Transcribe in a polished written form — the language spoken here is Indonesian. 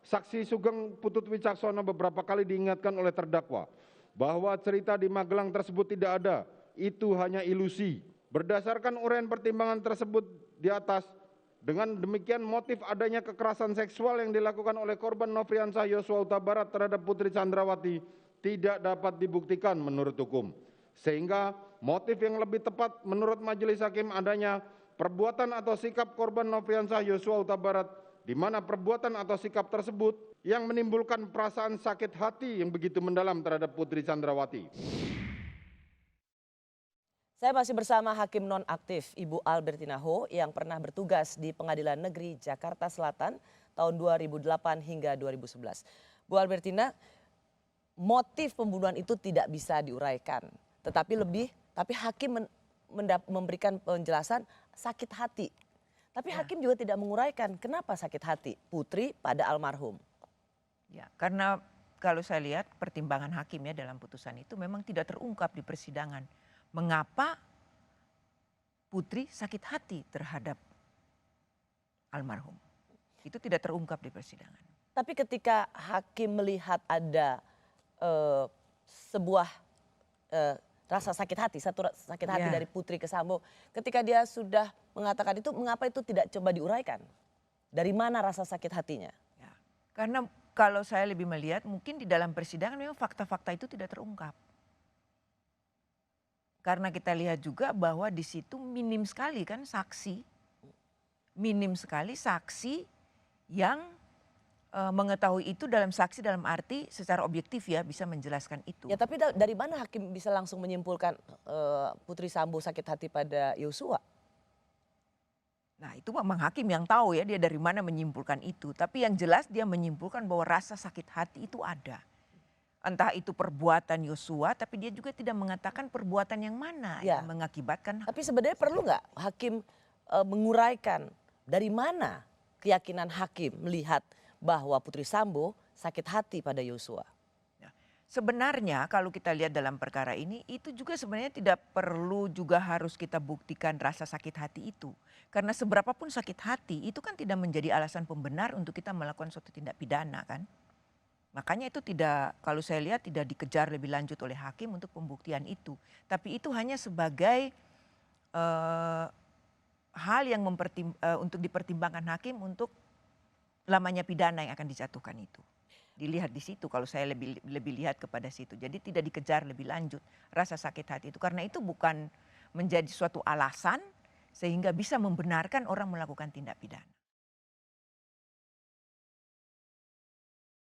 Saksi Sugeng Putut Wicaksono beberapa kali diingatkan oleh terdakwa bahwa cerita di Magelang tersebut tidak ada, itu hanya ilusi. Berdasarkan uraian pertimbangan tersebut di atas, dengan demikian motif adanya kekerasan seksual yang dilakukan oleh korban Nofriansah Yosua Huta Barat terhadap Putri Chandrawati tidak dapat dibuktikan menurut hukum. Sehingga motif yang lebih tepat menurut majelis hakim adanya perbuatan atau sikap korban Nofriansah Yosua Huta Barat, di mana perbuatan atau sikap tersebut yang menimbulkan perasaan sakit hati yang begitu mendalam terhadap Putri Chandrawati. Saya masih bersama Hakim Nonaktif Ibu Albertina Ho yang pernah bertugas di Pengadilan Negeri Jakarta Selatan tahun 2008 hingga 2011. Bu Albertina, motif pembunuhan itu tidak bisa diuraikan, tapi hakim memberikan penjelasan sakit hati. Tapi hakim juga tidak menguraikan kenapa sakit hati Putri pada almarhum. Ya, karena kalau saya lihat pertimbangan hakim ya dalam putusan itu memang tidak terungkap di persidangan. Mengapa Putri sakit hati terhadap almarhum? Itu tidak terungkap di persidangan. Tapi ketika hakim melihat ada sebuah rasa sakit hati, satu sakit hati dari Putri ke Sambo, ketika dia sudah mengatakan itu, mengapa itu tidak coba diuraikan? Dari mana rasa sakit hatinya? Ya, karena kalau saya lebih melihat mungkin di dalam persidangan memang fakta-fakta itu tidak terungkap. Karena kita lihat juga bahwa di situ minim sekali kan saksi, yang mengetahui itu dalam saksi dalam arti secara objektif ya bisa menjelaskan itu. Ya tapi dari mana hakim bisa langsung menyimpulkan Putri Sambo sakit hati pada Yosua? Nah itu memang hakim yang tahu ya dia dari mana menyimpulkan itu. Tapi yang jelas dia menyimpulkan bahwa rasa sakit hati itu ada. Entah itu perbuatan Yosua, tapi dia juga tidak mengatakan perbuatan yang mana yang mengakibatkan. Tapi sebenarnya perlu nggak hakim menguraikan dari mana keyakinan hakim melihat bahwa Putri Sambo sakit hati pada Yosua? Nah, sebenarnya kalau kita lihat dalam perkara ini, itu juga sebenarnya tidak perlu juga harus kita buktikan rasa sakit hati itu. Karena seberapapun sakit hati itu kan tidak menjadi alasan pembenar untuk kita melakukan suatu tindak pidana kan. Makanya itu tidak, kalau saya lihat tidak dikejar lebih lanjut oleh hakim untuk pembuktian itu. Tapi itu hanya sebagai hal yang untuk dipertimbangkan hakim untuk lamanya pidana yang akan dijatuhkan itu. Dilihat di situ kalau saya lebih lihat kepada situ. Jadi tidak dikejar lebih lanjut rasa sakit hati itu. Karena itu bukan menjadi suatu alasan sehingga bisa membenarkan orang melakukan tindak pidana.